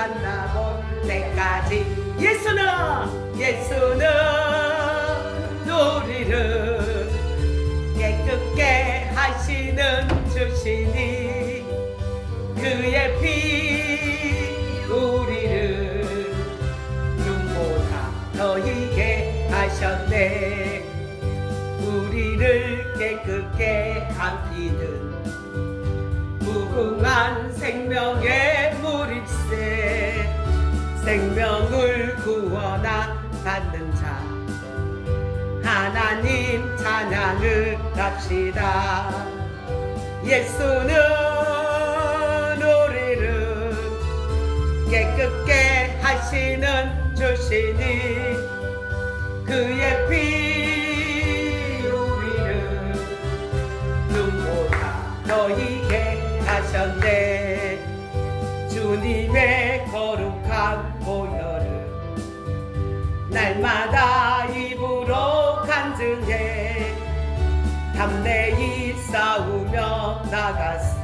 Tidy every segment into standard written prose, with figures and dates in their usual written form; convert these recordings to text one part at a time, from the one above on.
만나볼 때까지 예수는 우리를 깨끗게 하시는 주시니 그의 피 우리를 눈보다 더 희게 하셨네. 우리를 깨끗게 한 피는 무궁한 생명의 물일세. 생명을 구원하 받는 자 하나님 찬양을 합시다. 예수는 우리를 깨끗게 하시는 주시니 그의 피 우리를 눈보다 더 희게 하셨네. 주님의 거룩한 보혈을 날마다 입으로 간증해 담대히 싸우며 나가세.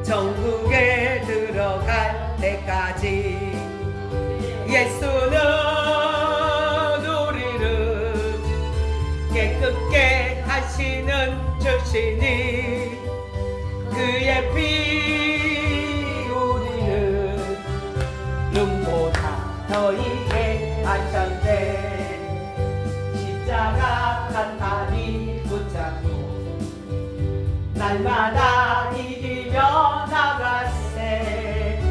천국에 들어갈 때까지 예수는 우리를 깨끗게 하시는 주시니 그의 피 우리를 눈보다 더 희게 하셨네. 십자가 단단히 붙잡고 날마다 이기며 나가세.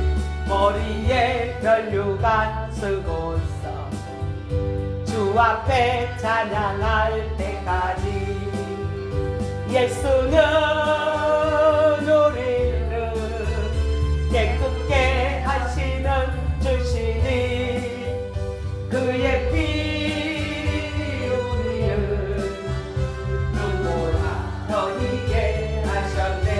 머리에 면류관 쓰고서 주 앞에 찬양할 때까지 예수는 우리를 깨끗게 하시는 주시니 그의 피 우리를 눈보다 더 희게 하셨네.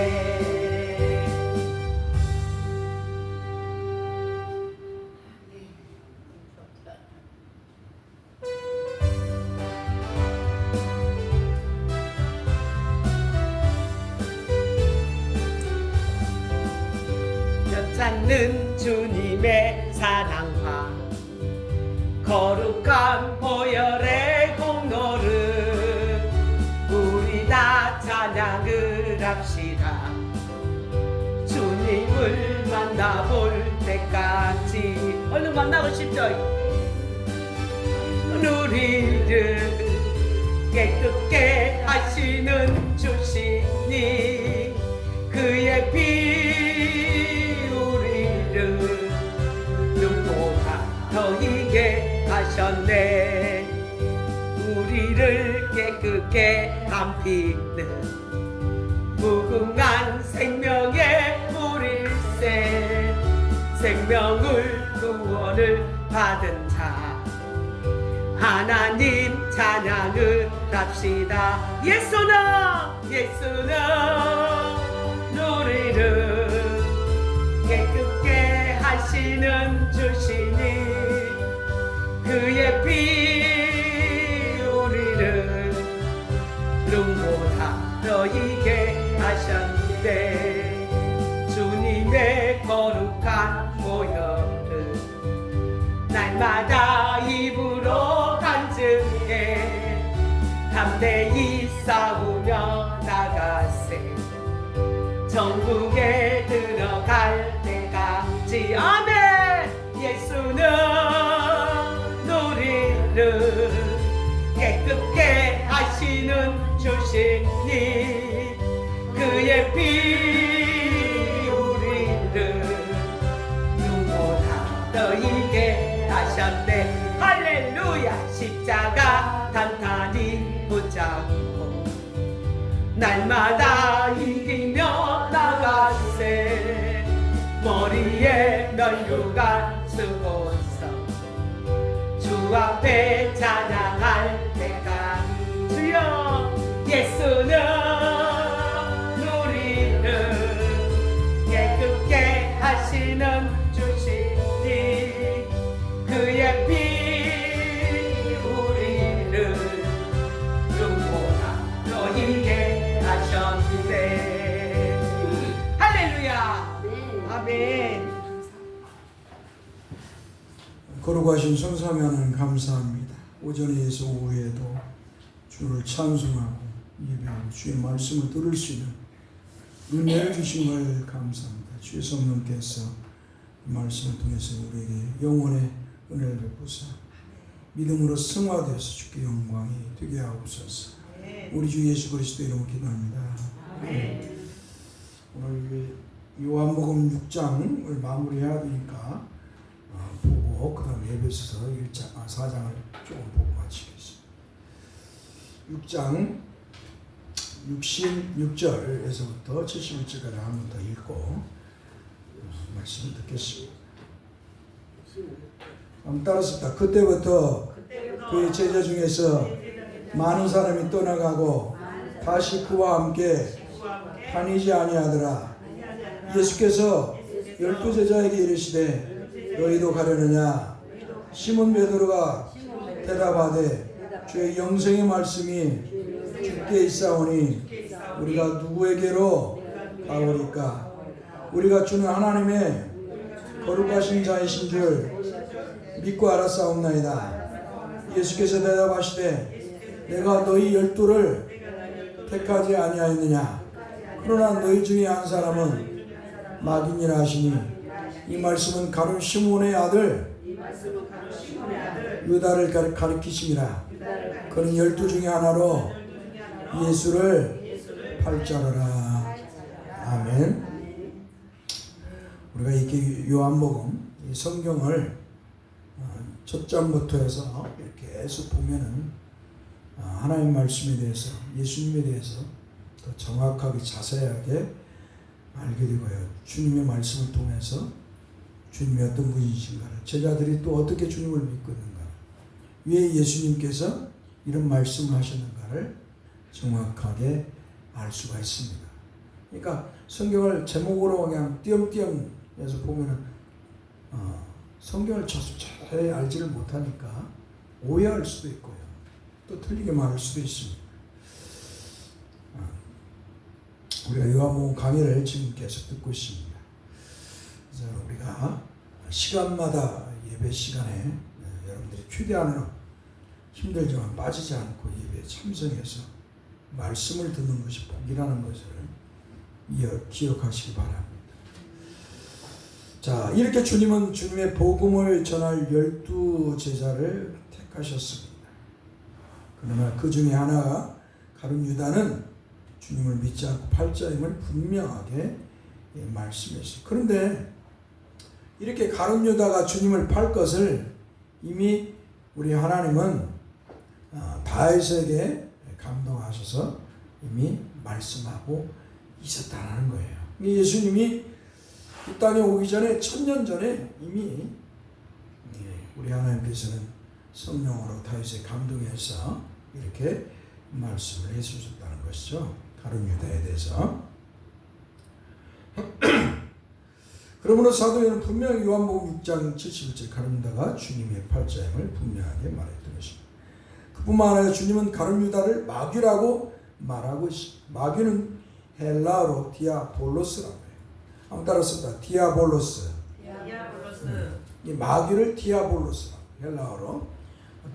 찾는 주님의 사랑과 거룩한 보혈의 공로를 우리 다 찬양을 합시다. 주님을 만나볼 때까지 얼른 만나고 싶죠? 우리를 깨끗게 하시는 주시니 그의 피 우리를 눈보다 더 희게 하셨네. 우리를 깨끗게 한 피는 무궁한 생명의 물일세. 생명을 구원을 받은 자 하나님 찬양을 합시다. 예수는 우리를 깨끗게 하시는 주시니 그의 피 우리를 눈보다 더 희게 하셨는데 주님의 거룩한 보혈을 날마다 입으로 간증해 담대히 싸우며 나가세. 천국에 들어갈 때까지 아멘. 예수는 우리를 깨끗게 하시는 주시니 그의 피 우리를 눈보다 더 희게 하셨네. 할렐루야. 십자가 단단히 붙잡고 날마다 이기며 나가세. 머리에 면류관 쓰고서 주 앞에 찬양할 때가 주여. 예수는 우리를 깨끗게 하시는 주시니 그의 피 우리를 눈보다 더 희게 하셨네. 할렐루야. 아멘. 거룩하신 성삼위 하나님 감사합니다. 오전에서 오후에도 주를 찬송하고 예배하고 주의 말씀을 들을 수 있는 은혜를 주신 걸 감사합니다. 주의 성령께서 이 말씀을 통해서 우리에게 영원의 은혜를 베푸사 믿음으로 승화되어서 주께 영광이 되게 하옵소서. 우리 주 예수 그리스도 이름으로 기도합니다. 오늘 요한복음 6장을 마무리해야 되니까 보고 그 다음에 에베소서 4장을 조금 보고 마치겠습니다. 6장 66절에서부터 71절까지 한 번 더 읽고 말씀을 듣겠습니다. 한번 따라습니다. 그때부터 그의 제자 중에서 많은 사람이 떠나가고 다시 그와 함께 다니지 아니하더라. 예수께서 12제자에게 이르시되 너희도 가려느냐? 시몬 베드로가 대답하되 주의 영생의 말씀이 주께 있사오니 우리가 누구에게로 가오리까? 우리가 주는 하나님의 거룩하신 자이신 줄 믿고 알았사옵나이다. 예수께서 대답하시되 내가 너희 12를 택하지 아니하였느냐? 그러나 너희 중에 한 사람은 마귀니라 하시니 이 말씀은 가룟 시몬의 아들 유다를 가리키심이라. 그는 12 중에 하나로 예수를 팔자로라. 아멘. 우리가 이렇게 요한복음 이 성경을 첫 장부터 해서 이렇게 계속 보면은 하나님 말씀에 대해서 예수님에 대해서 더 정확하게 자세하게 알게 되고요. 주님의 말씀을 통해서 주님이 어떤 분이신가를 제자들이 또 어떻게 주님을 믿고 있는가 왜 예수님께서 이런 말씀을 하셨는가를 정확하게 알 수가 있습니다. 그러니까 성경을 제목으로 그냥 띄엄띄엄 해서 보면은 성경을 자세히 알지를 못하니까 오해할 수도 있고요. 또 틀리게 말할 수도 있습니다. 우리가 요한복음 강의를 지금 계속 듣고 있습니다. 그래서 우리가 시간마다 예배 시간에 여러분들이 휴대하는 힘들지만 빠지지 않고 예배에 참석해서 말씀을 듣는 것이 복이라는 것을 기억하시기 바랍니다. 자, 이렇게 주님은 주님의 복음을 전할 12제자를 택하셨습니다. 그러나 그 중에 하나가 가룟 유다는 주님을 믿지 않고 팔자임을 분명하게 말씀했어요. 그런데 이렇게 가룟 유다가 주님을 팔 것을 이미 우리 하나님은 다윗에게 감동하셔서 이미 말씀하고 있었다는 거예요. 예수님이 이 땅에 오기 전에 1000년 전에 이미 우리 하나님께서는 성령으로 다윗에 감동해서 이렇게 말씀을 해주셨다는 것이죠. 가룟 유다에 대해서. 그러므로 사도행은 분명히 요한복음 6장 71절 가룟 유다가 주님의 팔자임을 분명하게 말했던 것입니다. 그뿐만 아니라 주님은 가룟 유다를 마귀라고 말하고 있습니다. 마귀는 헬라어로 디아볼로스라고 해요. 한번 따라서 디아볼로스. 이 마귀를 디아볼로스라고 헬라어로.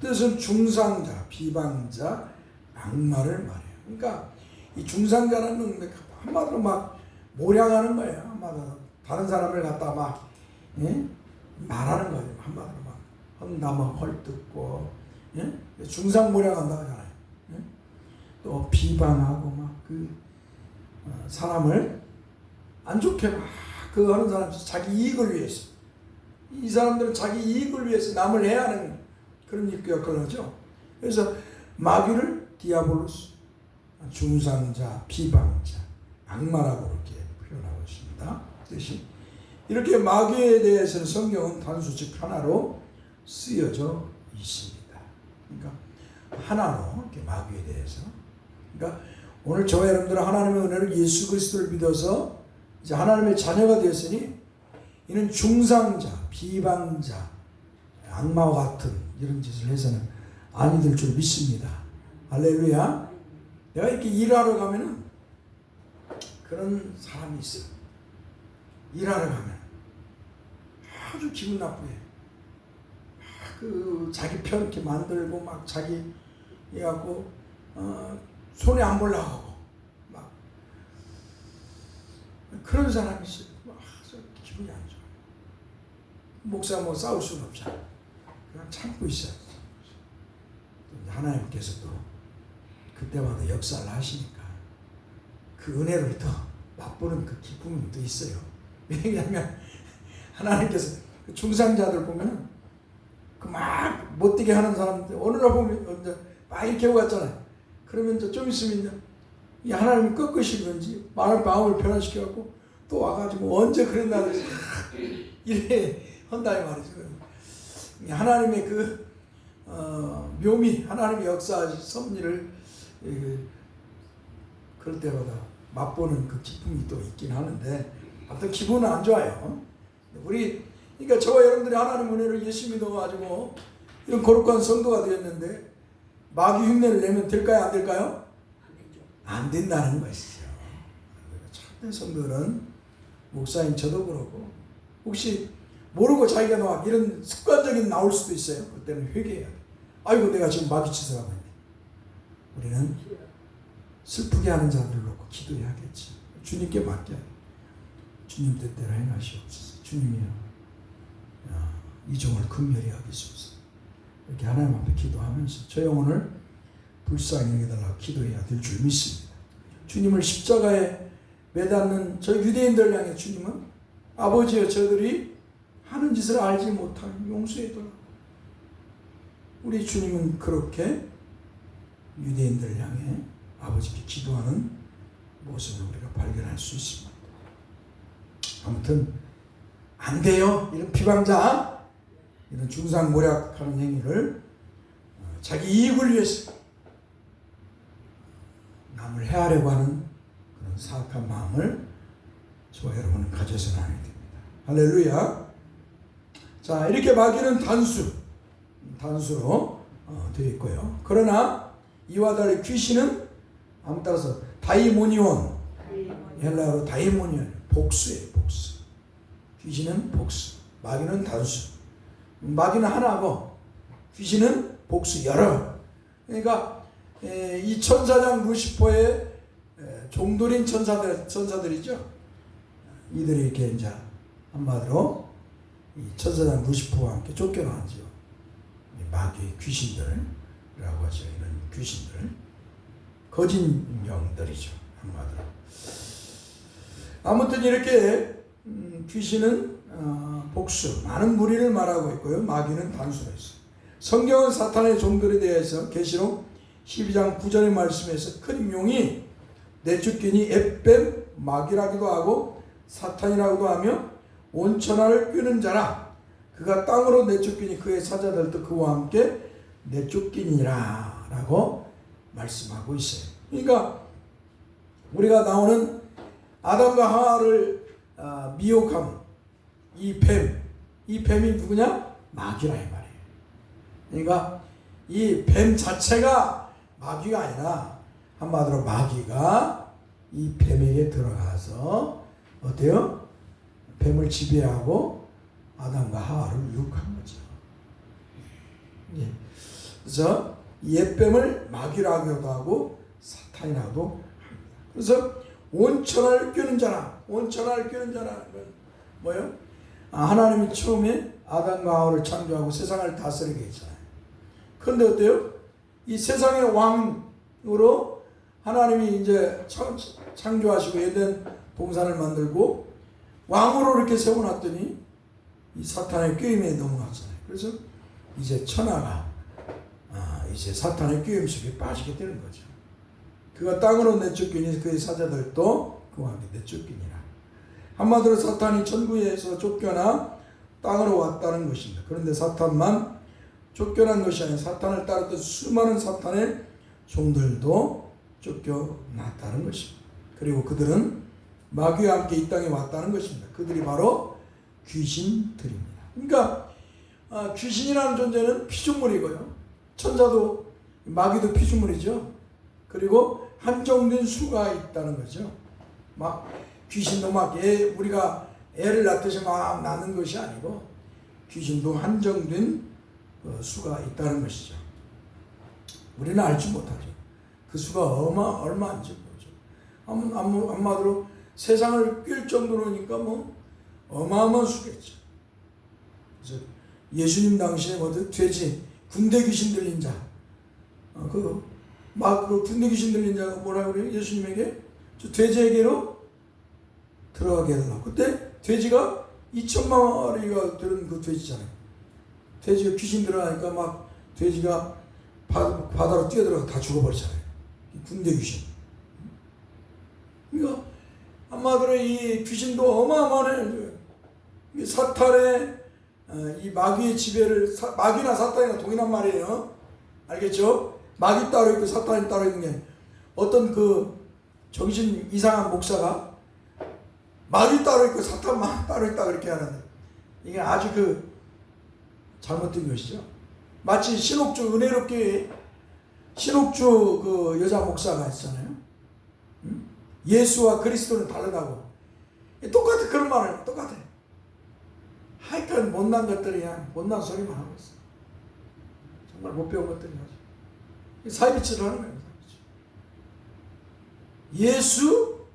뜻은 중상자, 비방자, 악마를 말해요. 그러니까 이 중상자라는 건 한마디로 막 모략하는 거예요. 한마디로 다른 사람을 갖다 막 말하는 거예요. 한마디로 막 험담 막 헐뜯고 중상모략한다고 하잖아요. 또 비방하고 막 그 사람을 안 좋게 막 그 하는 사람 자기 이익을 위해서 이 사람들은 자기 이익을 위해서 남을 해하는 그런 역할을 하죠. 그래서 마귀를 디아볼로스 중상자, 비방자, 악마라고 이렇게 표현하고 있습니다. 뜻이 이렇게 마귀에 대해서는 성경은 단수직 하나로 쓰여져 있습니다. 그러니까 하나로 이렇게 마귀에 대해서. 그러니까 오늘 저와 여러분들은 하나님의 은혜로 예수 그리스도를 믿어서 이제 하나님의 자녀가 되었으니 이는 중상자, 비방자, 악마와 같은 이런 짓을 해서는 아니 될 줄 믿습니다. 할렐루야. 내가 이렇게 일하러 가면은 그런 사람이 있어. 일하러 가면 아주 기분 나쁘게 그 자기 편 이렇게 만들고 막 자기 해갖고 손에 안 보려고 막 그런 사람이 있어요. 기분이 안 좋아. 목사 뭐 싸울 수는 없잖아. 그냥 참고 있어요. 하나님께서 또 그때마다 역사를 하시니까 그 은혜를 더 맛보는 그 기쁨이 또 있어요. 왜냐하면 하나님께서 그 중상자들 보면 그 막 못되게 하는 사람들 오늘날 보면 이제 막 이렇게 하고 갔잖아요. 그러면 이제 좀 있으면 이제 이 하나님이 꺾으시는지 마음을 변화시켜갖고 또 와가지고 언제 그랬나 이래 한다 이 말이죠. 하나님의 그 묘미, 하나님의 역사 섭리를 그럴 때마다 맛보는 그 기쁨이 또 있긴 하는데 아무튼 기분은 안 좋아요. 그러니까 저와 여러분들이 하나님 은혜를 열심히 믿어가지고 이런 거룩한 성도가 되었는데 마귀 흉내를 내면 될까요? 안 될까요? 안 된다는 것이죠. 참된 성도는 목사인 저도 그렇고 혹시 모르고 자기가 막 이런 습관적인 나올 수도 있어요. 그때는 회개해야 돼. 아이고 내가 지금 마귀 짓을 하고 있네. 우리는 슬프게 하는 자들을 놓고 기도해야겠지. 주님께 맡겨야 돼. 주님 뜻대로 행하시옵소서. 주님이여 이 종을 긍휼히 여기소서. 이렇게 하나님 앞에 기도하면서 저 영혼을 불쌍히 여겨달라고 기도해야 될 줄 믿습니다. 주님을 십자가에 매닫는 저 유대인들 향해 주님은 아버지여 저들이 하는 짓을 알지 못하면 용서해달라고. 우리 주님은 그렇게 유대인들 향해 아버지께 기도하는 모습을 우리가 발견할 수 있습니다. 아무튼 안 돼요. 이런 비방자, 이런 중상모략하는 행위를 자기 이익을 위해서 남을 해하려고 하는 그런 사악한 마음을 저와 여러분은 가져서는 안 됩니다. 할렐루야. 자, 이렇게 마귀는 단수로 되어 있고요. 그러나 이와 달리 귀신은 아무 따라서 다이모니온, 헬라어로 다이모니온, 복수예요. 복수. 귀신은 복수, 마귀는 단수. 마귀는 하나고 귀신은 복수 여러. 그러니까 이 천사장 루시퍼의 종들인 천사들이죠. 이들이 이렇게 이제 한마디로 이 천사장 루시퍼와 함께 쫓겨나죠. 마귀의 귀신들이라고 하죠. 이런 귀신들, 거짓 영들이죠. 한마디로. 아무튼 이렇게 귀신은 복수, 많은 무리를 말하고 있고요. 마귀는 단수로 있어요. 성경은 사탄의 종들에 대해서 계시록 12장 9절의 말씀에서 큰 용이 내쫓기니 앱뱀 마귀라기도 하고 사탄이라고도 하며 온천하를 뀌는 자라. 그가 땅으로 내쫓기니 그의 사자들도 그와 함께 내쫓기니라 라고 말씀하고 있어요. 그러니까 우리가 나오는 아담과 하와를 미혹함, 이 뱀이 누구냐? 마귀라 이 말이에요. 그러니까 이 뱀 자체가 마귀가 아니라 한마디로 마귀가 이 뱀에게 들어가서 어때요? 뱀을 지배하고 아담과 하와를 유혹한 거죠. 예. 그래서 옛뱀을 마귀라고도 하고 사탄이라고도 합니다. 그래서 온천을 뀌는 자라. 온천을 뀌는 자라는 건 뭐예요? 하나님이 처음에 아담과 하와를 창조하고 세상을 다스리게 했잖아요. 그런데 어때요? 이 세상의 왕으로 하나님이 이제 창조하시고 에덴 동산을 만들고 왕으로 이렇게 세워놨더니 이 사탄의 꾀임에 넘어갔잖아요. 그래서 이제 천하가 이제 사탄의 꾀임 속에 빠지게 되는 거죠. 그가 땅으로 내쫓기니 그의 사자들도 그와 함께 내쫓기니라. 한마디로 사탄이 천국에서 쫓겨나 땅으로 왔다는 것입니다. 그런데 사탄만 쫓겨난 것이 아니라 사탄을 따르던 수많은 사탄의 종들도 쫓겨났다는 것입니다. 그리고 그들은 마귀와 함께 이 땅에 왔다는 것입니다. 그들이 바로 귀신들입니다. 그러니까 귀신이라는 존재는 피조물이고요. 천사도 마귀도 피조물이죠. 그리고 한정된 수가 있다는 거죠. 막 귀신도 막 우리가 애를 낳듯이 막 낳는 것이 아니고 귀신도 한정된 수가 있다는 것이죠. 우리는 알지 못하죠. 그 수가 얼마인지 모르죠. 한마디로 세상을 꿰 정도로니까 뭐 어마어마한 수겠죠. 그래서 예수님 당시에 뭐 돼지 군대 귀신 들린 자, 그 군대 귀신 들린 자가 뭐라 그래요? 예수님에게 저 돼지에게로 들어가게 해달라고. 그때 돼지가 2,000마리가 들은 그 돼지잖아요. 돼지가 귀신 들어가니까 막 돼지가 바다로 뛰어들어가 다 죽어버리잖아요. 군대 귀신. 그러니까 한마디로 이 귀신도 어마어마해. 이 사탄의 이 마귀의 지배를 마귀나 사탄이나 동일한 말이에요. 알겠죠? 마귀 따로 있고 사탄이 따로 있는 게 어떤 그 정신 이상한 목사가 마귀 따로 있고 사탄만 따로 있다 그렇게 하는데 이게 아주 그 잘못된 것이죠. 마치 신옥주 은혜롭게 신옥주 그 여자 목사가 있잖아요. 예수와 그리스도는 다르다고. 똑같아. 그런 말을 똑같아. 하여튼 못난 것들이 그냥 못난 소리만 하고 있어. 정말 못 배운 것들이 하죠. 사이비치를 하는 거예요.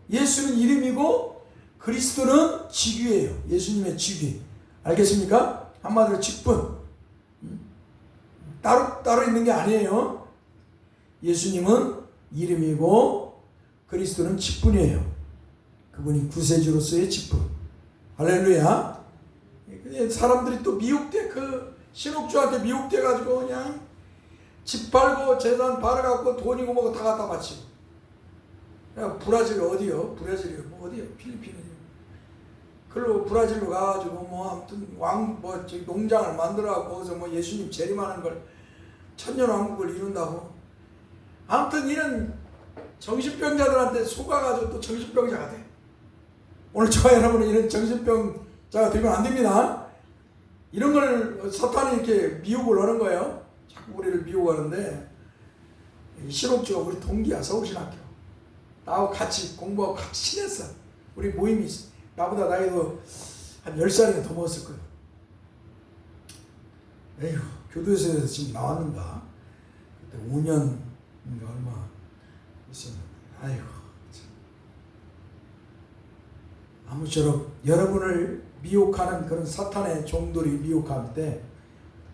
예수는 이름이고 그리스도는 직위예요. 예수님의 직위. 알겠습니까? 한마디로 직분. 따로 있는 게 아니에요. 예수님은 이름이고 그리스도는 직분이에요. 그분이 구세주로서의 직분. 할렐루야. 사람들이 또 미혹돼. 그 신옥주한테 미혹돼 가지고 그냥 집 팔고 재산 팔아갖고 돈이고 뭐고 다 갖다 바치고. 그냥 브라질 어디요? 브라질이요? 뭐 어디요? 필리핀이요. 그리고 브라질로 가가지고 뭐 아무튼 농장을 만들어갖고 거기서 뭐 예수님 재림하는 걸 천년왕국을 이룬다고. 아무튼 이런 정신병자들한테 속아가지고 또 정신병자가 돼. 오늘 저와 여러분은 이런 정신병자가 되면 안 됩니다. 이런 걸 사탄이 이렇게 미혹을 하는 거예요. 자꾸 우리를 미혹하는데 신옥주가 우리 동기야. 서울신학교 나하고 같이 공부하고 같이 친했어. 우리 모임이 있어. 나보다 나이도 한 10살이나 더 먹었을 거예요. 에휴, 교도소에서 지금 나왔는가? 그때 5년인가 얼마 있었는데, 아이고, 참. 아무쪼록 여러분을 미혹하는 그런 사탄의 종들이 미혹할 때,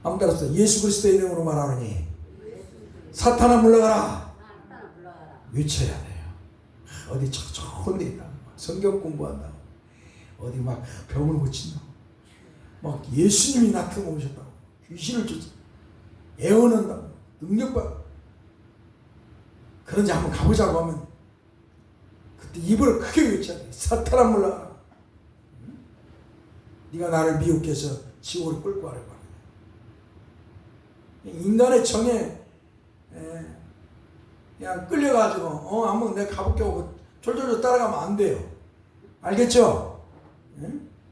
아무 따라서 예수 그리스도의 이름으로 말하노니, 사탄아 물러가라! 외쳐야 돼요. 어디 좋은 데 있다. 성경 공부한다고. 어디 막 병을 고친다고. 막 예수님이 나타나 오셨다고. 귀신을 쫓아. 애원한다고. 능력받. 그런지 한번 가보자고 하면 그때 입을 크게 외쳐야 돼. 사탄아 물러가라. 네가 나를 미혹해서 지옥으로 끌고 가려고 하는. 인간의 정에 그냥 끌려가지고 한번 내가 가볼게 하고 졸졸졸 따라가면 안 돼요. 알겠죠?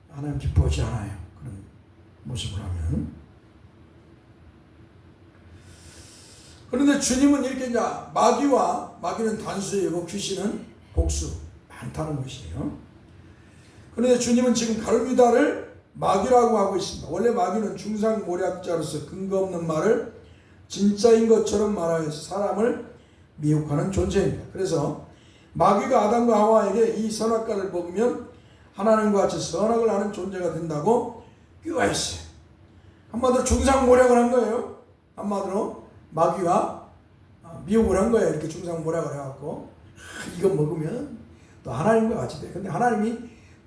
하나님 기뻐하지 않아요. 그런 모습을 하면. 그런데 주님은 이렇게 이제 마귀는 단수이고 귀신은 복수 많다는 것이에요. 그런데 주님은 지금 가룟유다를 마귀라고 하고 있습니다. 원래 마귀는 중상모략자로서 근거 없는 말을 진짜인 것처럼 말하여서 사람을 미혹하는 존재입니다. 그래서 마귀가 아담과 하와에게 이 선악과를 먹으면 하나님과 같이 선악을 하는 존재가 된다고 규화했어요. 한마디로 중상모략을 한 거예요. 한마디로 마귀가 미혹을 한 거예요. 이렇게 중상모략을 해갖고 이거 먹으면 너 하나님과 같이 돼. 근데 하나님이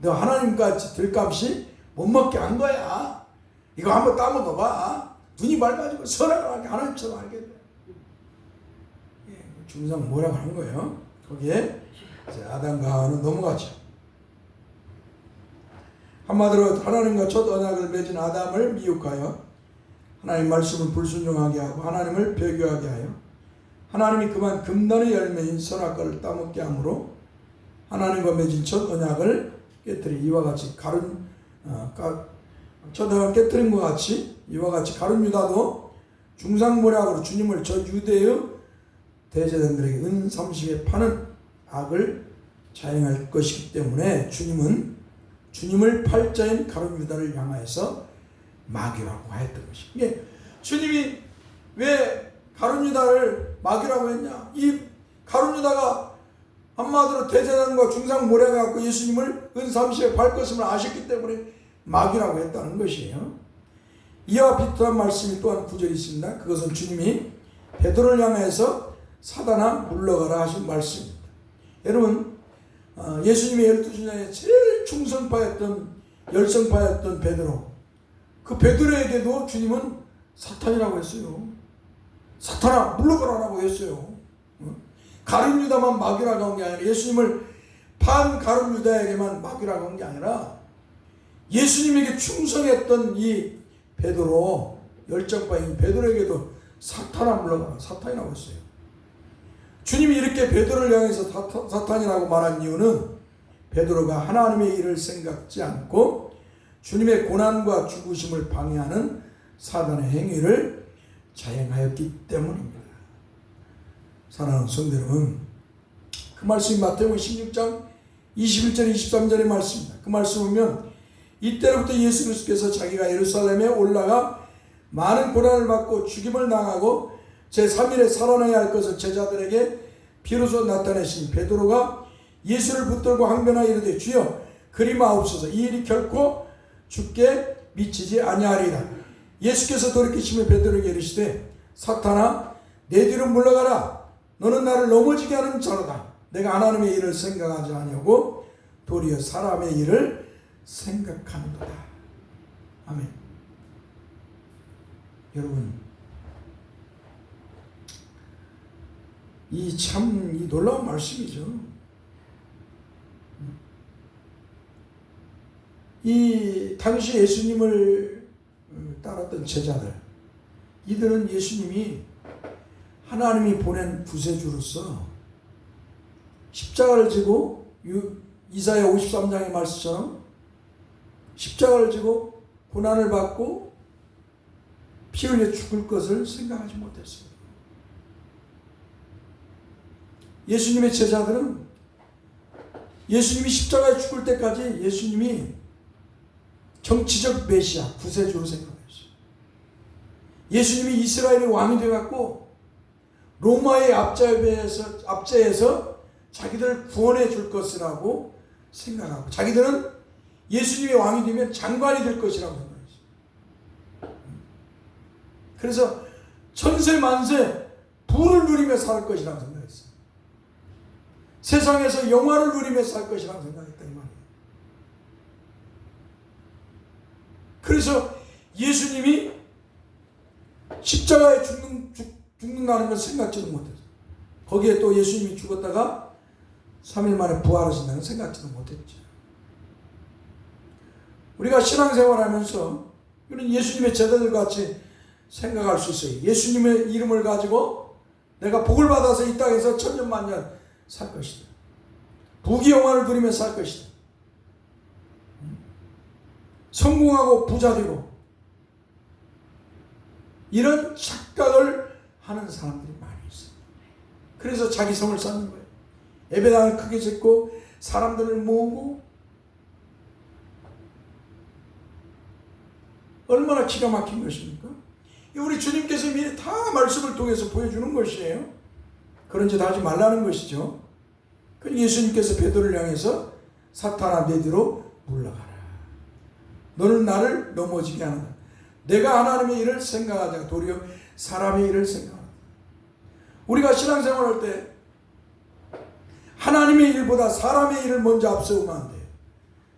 너 하나님과 같이 될 값이 못 먹게 한 거야. 이거 한번 따먹어봐. 눈이 맑아지고 선악을 하게 하나님처럼 알게 돼. 중상모략을 한 거예요. 거기에 이제 아담과 하와는 넘어가죠. 한마디로 하나님과 첫 언약을 맺은 아담을 미혹하여 하나님 말씀을 불순종하게 하고 하나님을 배교하게 하여 하나님이 그만 금단의 열매인 선악과를 따먹게 하므로 하나님과 맺은 첫 언약을 깨뜨리 이와 같이 첫 언약을 깨뜨린 것 같이 이와 같이 가룟유다도 중상모략으로 주님을 저 유대의 대제사장들에게 은 30에 파는 악을 자행할 것이기 때문에 주님을 팔자인 가룟유다를 향하여서 마귀라고 하였던 것이. 이게 주님이 왜 가룟 유다를 마귀라고 했냐? 이 가룟 유다가 한마디로 대제사장과 중상 모략해 갖고 예수님을 은삼시에 발 것임을 아셨기 때문에 마귀라고 했다는 것이에요. 이와 비슷한 말씀이 또한 구절이 있습니다. 그것은 주님이 베드로를 향해서 사단아 물러가라 하신 말씀입니다. 여러분, 예수님의 12 제자의 제일 충성파였던 열성파였던 베드로, 그 베드로에게도 주님은 사탄이라고 했어요. 사탄아 물러가라라고 했어요. 가룟 유다만 마귀라고 한 게 아니라, 예수님을 반 가룟 유다에게만 마귀라고 한 게 아니라 예수님에게 충성했던 이 베드로, 열정파인 베드로에게도 사탄아 물러가라, 사탄이라고 했어요. 주님이 이렇게 베드로를 향해서 사탄이라고 말한 이유는 베드로가 하나님의 일을 생각지 않고 주님의 고난과 죽으심을 방해하는 사단의 행위를 자행하였기 때문입니다. 사랑하는 성도 여러분, 그 말씀이 마태복음 16장 21절 23절의 말씀입니다. 그 말씀 보면 이때로부터 예수 그리스도께서 자기가 예루살렘에 올라가 많은 고난을 받고 죽임을 당하고 제3일에 살아나야 할 것을 제자들에게 비로소 나타내신 베드로가 예수를 붙들고 항변하여 이르되 주여 그리 마옵소서, 이 일이 결코 죽게 미치지 아니하리이다. 예수께서 돌이키시며 베드로에게 이르시되 사탄아 내 뒤로 물러가라, 너는 나를 넘어지게 하는 자로다. 내가 하나님의 일을 생각하지 아니하고 도리어 사람의 일을 생각하는도다. 아멘. 여러분, 이 참 놀라운 말씀이죠. 이 당시 예수님을 따랐던 제자들, 이들은 예수님이 하나님이 보낸 구세주로서 십자가를 지고 이사야 53장의 말씀처럼 십자가를 지고 고난을 받고 피 흘려 죽을 것을 생각하지 못했어요. 예수님의 제자들은 예수님이 십자가에 죽을 때까지 예수님이 정치적 메시아, 구세주로 생각했어요. 예수님이 이스라엘의 왕이 되어갖고 로마의 압제에서 자기들을 구원해 줄 것이라고 생각하고, 자기들은 예수님의 왕이 되면 장관이 될 것이라고 생각했어요. 그래서 천세 만세 부를 누리며 살 것이라고 생각했어요. 세상에서 영화를 누리며 살 것이라고 생각했다 이 말이에요. 그래서 예수님이 십자가에 죽는다는 걸 생각지도 못했어요. 거기에 또 예수님이 죽었다가 3일 만에 부활하신다는 생각지도 못했죠. 우리가 신앙생활하면서 우리는 예수님의 제자들 같이 생각할 수 있어요. 예수님의 이름을 가지고 내가 복을 받아서 이 땅에서 천년만년 살 것이다. 부귀영화를 누리며 살 것이다. 성공하고 부자 되고, 이런 착각을 하는 사람들이 많이 있어요. 그래서 자기 성을 쌓는 거예요. 예배당을 크게 짓고 사람들을 모으고, 얼마나 기가 막힌 것입니까? 우리 주님께서 미리 다 말씀을 통해서 보여주는 것이에요. 그런 짓 하지 말라는 것이죠. 예수님께서 베드로를 향해서 사탄아 내 뒤로 물러가라. 너는 나를 넘어지게 하는다. 내가 하나님의 일을 생각하자 도리어 사람의 일을 생각한다. 우리가 신앙생활할 때 하나님의 일보다 사람의 일을 먼저 앞세우면 안 돼요.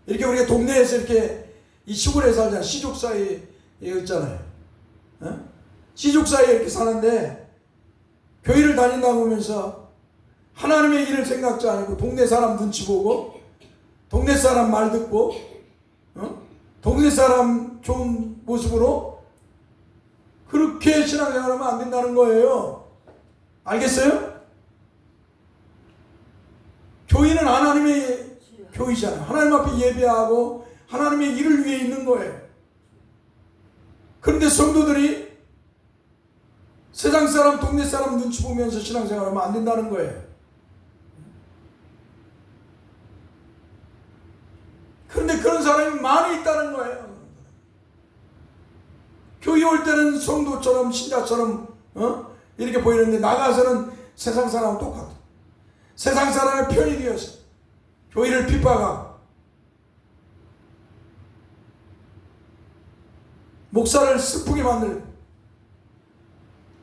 이렇게 우리가 동네에서 이렇게 이 시골에 살잖아요. 시족 사이에 있잖아요. 시족 사이에 이렇게 사는데 교회를 다닌다 보면서 하나님의 일을 생각지 않고 동네 사람 눈치 보고, 동네 사람 말 듣고, 동네 사람 좋은 모습으로 그렇게 신앙생활하면 안 된다는 거예요. 알겠어요? 교회는 하나님의 교회잖아요. 하나님 앞에 예배하고 하나님의 일을 위해 있는 거예요. 그런데 성도들이 세상 사람, 동네 사람 눈치 보면서 신앙생활하면 안 된다는 거예요. 그런데 그런 사람이 많이 있다는 거예요. 교회 올 때는 성도처럼 신자처럼 이렇게 보이는데 나가서는 세상 사람하고 똑같아. 세상 사람의 편이 되어서 교회를 핍박하고 목사를 슬프게 만들고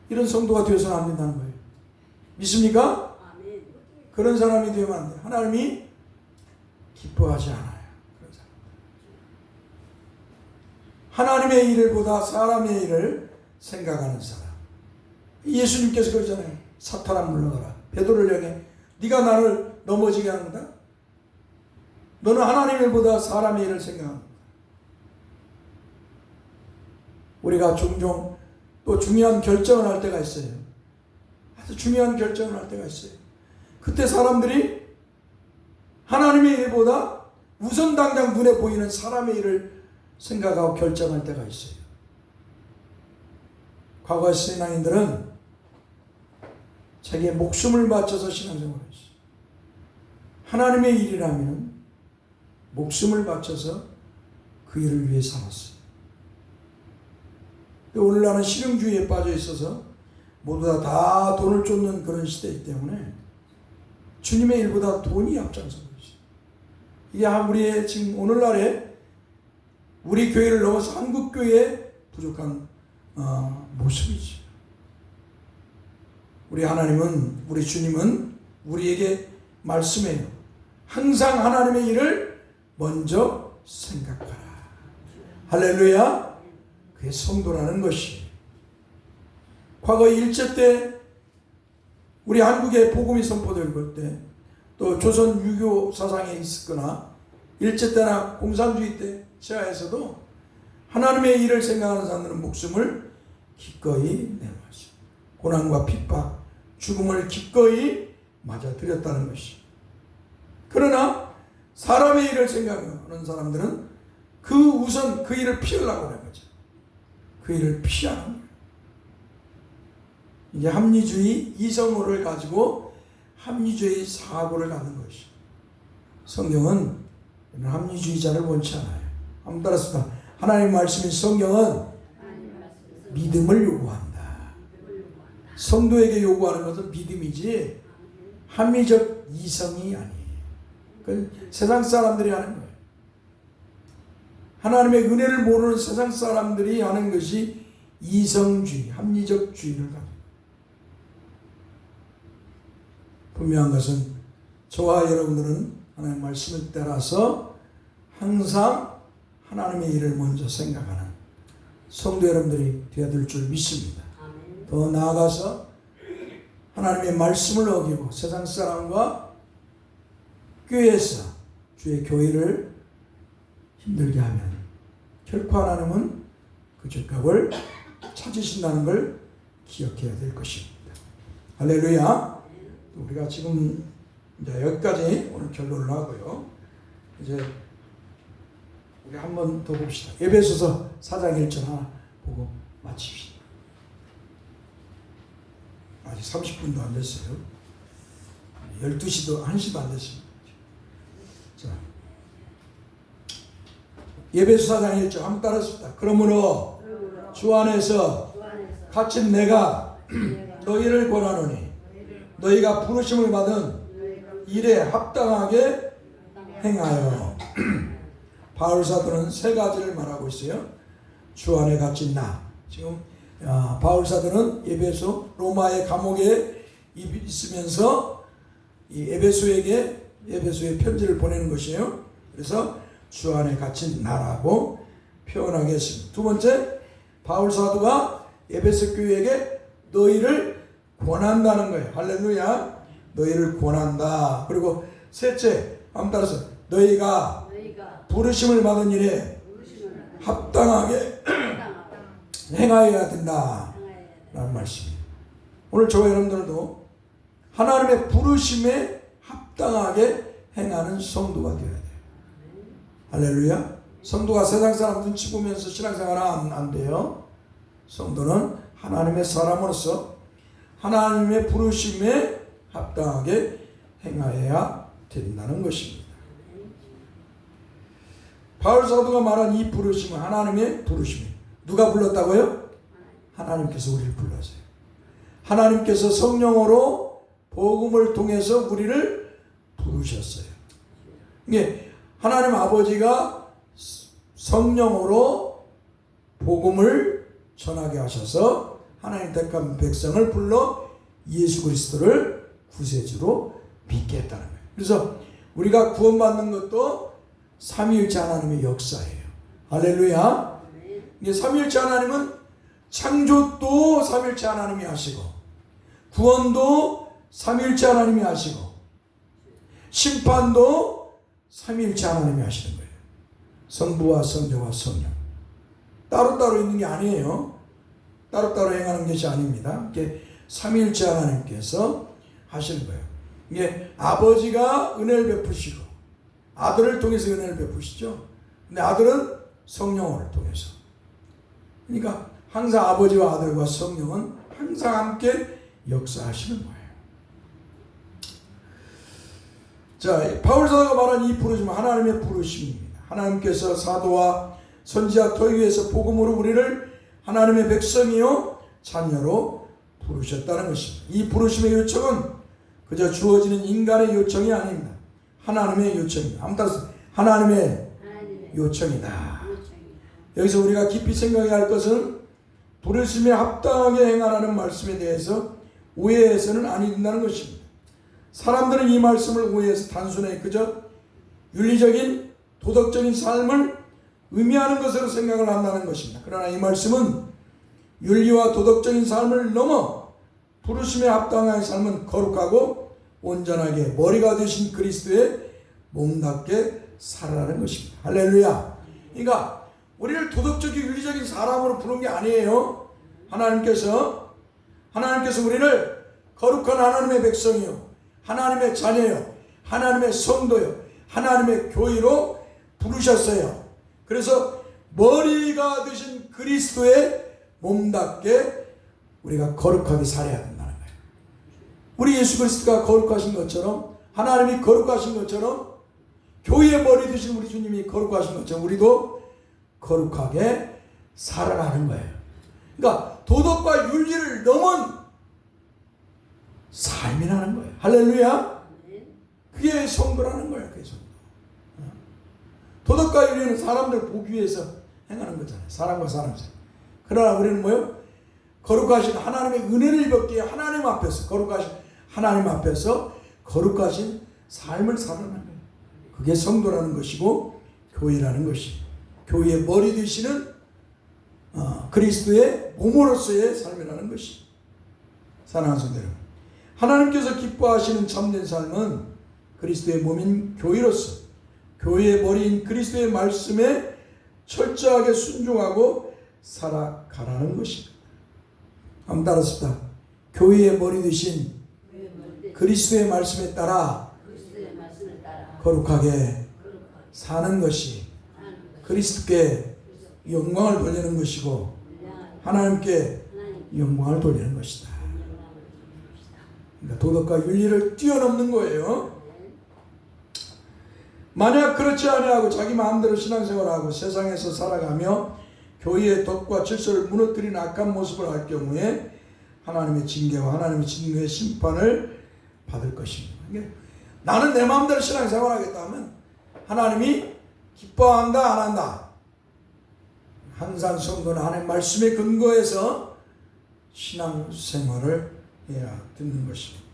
이런 성도가 되어서는 안 된다는 거예요. 믿습니까? 그런 사람이 되면 안 돼요. 하나님이 기뻐하지 않아요. 그런 사람. 하나님의 일을 보다 사람의 일을 생각하는 사람. 예수님께서 그러잖아요. 사탄아 물러가라. 베드로를 향해 네가 나를 넘어지게 하는 거다. 너는 하나님의 일보다 사람의 일을 생각한다. 우리가 종종 또 중요한 결정을 할 때가 있어요. 아주 중요한 결정을 할 때가 있어요. 그때 사람들이 하나님의 일보다 우선 당장 눈에 보이는 사람의 일을 생각하고 결정할 때가 있어요. 과거 신앙인들은 자기의 목숨을 바쳐서 신앙생활을 했어요. 하나님의 일이라면 목숨을 바쳐서 그 일을 위해 살았어요. 오늘날은 실용주의에 빠져 있어서 모두 다 돈을 쫓는 그런 시대이기 때문에 주님의 일보다 돈이 앞장서고 있어요. 이게 우리의 지금 오늘날에 우리 교회를 넘어서 한국 교회의 부족한 모습이죠. 우리 하나님은, 우리 주님은 우리에게 말씀해요. 항상 하나님의 일을 먼저 생각하라. 할렐루야. 그게 성도라는 것이. 과거 일제 때 우리 한국에 복음이 선포될 때, 또 조선 유교 사상에 있었거나 일제 때나 공산주의 때 시야에서도 하나님의 일을 생각하는 사람들은 목숨을 기꺼이 내놓았어요. 고난과 핍박, 죽음을 기꺼이 맞아들였다는 것이. 그러나 사람의 일을 생각하는 사람들은 우선 그 일을 피하려고 하는 거죠. 그 일을 피하는 거예요. 이게 합리주의 이성호를 가지고 합리주의 사고를 갖는 것이. 성경은 합리주의자를 원치 않아요. 한번 따라서 하나님의 말씀인 성경은 믿음을 요구한다. 성도에게 요구하는 것은 믿음이지 합리적 이성이 아니에요. 그건 세상 사람들이 하는 거예요. 하나님의 은혜를 모르는 세상 사람들이 하는 것이 이성주의, 합리적주의를 가지고. 분명한 것은 저와 여러분들은 하나님의 말씀을 따라서 항상 하나님의 일을 먼저 생각하는 성도 여러분들이 되어야 될 줄 믿습니다. 더 나아가서 하나님의 말씀을 어기고 세상 사람과 교회에서 주의 교회를 힘들게 하면 결코 하나님은 그 죄값을 찾으신다는 걸 기억해야 될 것입니다. 할렐루야. 우리가 지금 이제 여기까지 오늘 결론을 하고요. 이제 우리 한 번 더 봅시다. 에베소서 4장 1절 하나 보고 마칩시다. 아직 30분도 안 됐어요. 12시도 1시도 안 됐습니다. 자, 에베소 4장 1절 한번 따라했습니다. 그러므로 주 안에서 갇힌 내가 너희를 권하노니 너희가 부르심을 받은 일에 합당하게 행하여. 바울 사도는 세 가지를 말하고 있어요. 주 안에 갇힌 나. 지금 바울 사도는 에베소 로마의 감옥에 있으면서 이 에베소에 편지를 보내는 것이에요. 그래서 주 안에 갇힌 나라고 표현하게 했습니다. 두 번째, 바울 사도가 에베소 교회에게 너희를 권한다는 거예요. 할렐루야. 너희를 권한다. 그리고 셋째, 한번 따라서 너희가 부르심을 받은 일에 합당하게 행하여야 된다 라는 말씀입니다. 오늘 저와 여러분들도 하나님의 부르심에 합당하게 행하는 성도가 되어야 돼요. 할렐루야. 성도가 세상 사람 눈치 보면서 신앙생활은 안 돼요. 성도는 하나님의 사람으로서 하나님의 부르심에 합당하게 행하여야 된다는 것입니다. 바울 사도가 말한 이 부르심은 하나님의 부르심이에요. 누가 불렀다고요? 하나님께서 우리를 불러서요. 하나님께서 성령으로 복음을 통해서 우리를 부르셨어요. 이게 하나님 아버지가 성령으로 복음을 전하게 하셔서 하나님 택한 백성을 불러 예수 그리스도를 구세주로 믿게 했다는 거예요. 그래서 우리가 구원받는 것도 삼위일체 하나님의 역사예요. 할렐루야. 이게 삼위일체 하나님은 창조도 삼위일체 하나님이 하시고 구원도 삼위일체 하나님이 하시고 심판도 삼위일체 하나님이 하시는 거예요. 성부와 성자와 성령 따로따로 있는 게 아니에요. 따로따로 행하는 것이 아닙니다. 이게 삼위일체 하나님께서 하시는 거예요. 이게 아버지가 은혜를 베푸시고 아들을 통해서 은혜를 베푸시죠. 근데 아들은 성령을 통해서. 그러니까 항상 아버지와 아들과 성령은 항상 함께 역사하시는 거예요. 자, 바울 사도가 말한 이 부르심은 하나님의 부르심입니다. 하나님께서 사도와 선지자 토기에서 복음으로 우리를 하나님의 백성이요 자녀로 부르셨다는 것입니다. 이 부르심의 요청은 그저 주어지는 인간의 요청이 아닙니다. 하나님의 요청입니다. 아무튼 하나님의 요청이다. 여기서 우리가 깊이 생각해야 할 것은 부르심에 합당하게 행하라는 말씀에 대해서 오해해서는 아니 된다는 것입니다. 사람들은 이 말씀을 오해해서 단순히 그저 윤리적인 도덕적인 삶을 의미하는 것으로 생각을 한다는 것입니다. 그러나 이 말씀은 윤리와 도덕적인 삶을 넘어 부르심에 합당한 삶은 거룩하고 온전하게 머리가 되신 그리스도의 몸답게 살아라는 것입니다. 할렐루야. 그러니까 우리를 도덕적인 윤리적인 사람으로 부른 게 아니에요. 하나님께서 우리를 거룩한 하나님의 백성이요 하나님의 자녀요 하나님의 성도요 하나님의 교회로 부르셨어요. 그래서 머리가 되신 그리스도의 몸답게 우리가 거룩하게 살아야 된다는 거예요. 우리 예수 그리스도가 거룩하신 것처럼 하나님이 거룩하신 것처럼 교회의 머리 되신 우리 주님이 거룩하신 것처럼 우리도 거룩하게 살아가는 거예요. 그러니까 도덕과 윤리를 넘은 삶이라는 거예요. 할렐루야. 그게 성도라는 거예요. 그게 성도. 도덕과 윤리는 사람들 보기 위해서 행하는 거잖아요. 사람과 사람 사이. 그러나 우리는 뭐요? 거룩하신 하나님의 은혜를 받기에 하나님 앞에서 거룩하신 하나님 앞에서 거룩하신 삶을 살아가는 거예요. 그게 성도라는 것이고 교회라는 것이 교회의 머리 되시는 그리스도의 몸으로서의 삶이라는 것이. 사랑하는 성도 여러분, 하나님께서 기뻐하시는 참된 삶은 그리스도의 몸인 교회로서 교회의 머리인 그리스도의 말씀에 철저하게 순종하고 살아가라는 것입니다. 한번 따라합시다. 교회의 머리 되신 그리스도의 말씀에 따라 거룩하게 사는 것이 그리스도께 영광을 돌리는 것이고 하나님께 영광을 돌리는 것이다. 그러니까 도덕과 윤리를 뛰어넘는 거예요. 만약 그렇지 아니하고 자기 마음대로 신앙생활하고 세상에서 살아가며 교회의 덕과 질서를 무너뜨리는 악한 모습을 할 경우에 하나님의 징계와 하나님의 진노의 심판을 받을 것입니다. 나는 내 마음대로 신앙생활하겠다 하면 하나님이 기뻐한다 안 한다. 항상 성도는 하나님의 말씀에 근거해서 신앙생활을 해야 듣는 것입니다.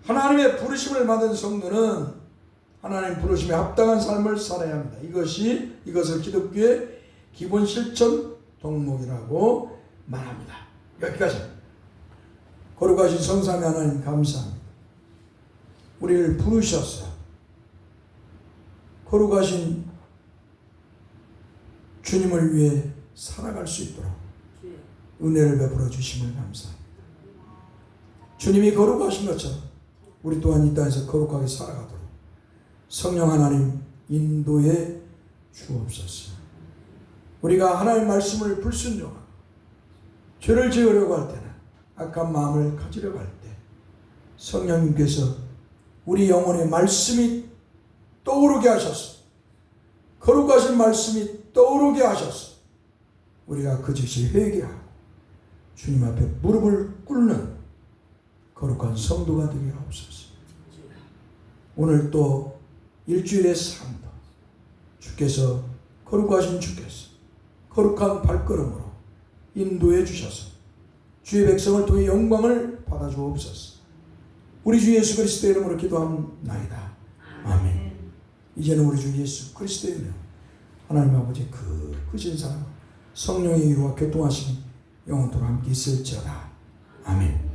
하나님의 부르심을 받은 성도는 하나님 부르심에 합당한 삶을 살아야 합니다. 이것을 기독교의 기본 실천 덕목이라고 말합니다. 여기까지. 거룩하신 성삼위 하나님 감사합니다. 우리를 부르셨어요. 거룩하신 주님을 위해 살아갈 수 있도록 은혜를 베풀어 주심을 감사합니다. 주님이 거룩하신 것처럼 우리 또한 이 땅에서 거룩하게 살아가도록 성령 하나님 인도해 주옵소서. 우리가 하나님의 말씀을 불순종하고 죄를 지으려고 할 때는 악한 마음을 가지려고 할 때 성령님께서 우리 영혼에 말씀이 떠오르게 하셔서 거룩하신 말씀이 떠오르게 하셔서 우리가 그 즉시 회개하고 주님 앞에 무릎을 꿇는 거룩한 성도가 되게 하옵소서. 오늘 또 일주일의 삶도 주께서 거룩하신 주께서 거룩한 발걸음으로 인도해 주셔서 주의 백성을 통해 영광을 받아 주옵소서. 우리 주 예수 그리스도의 이름으로 기도합나이다. 아멘. 이제는 우리 주 예수 그리스도의 이름 하나님 아버지 그 크신 사랑 성령의 위로와 교통하심이 영원토록 함께 있을지어다. 아멘.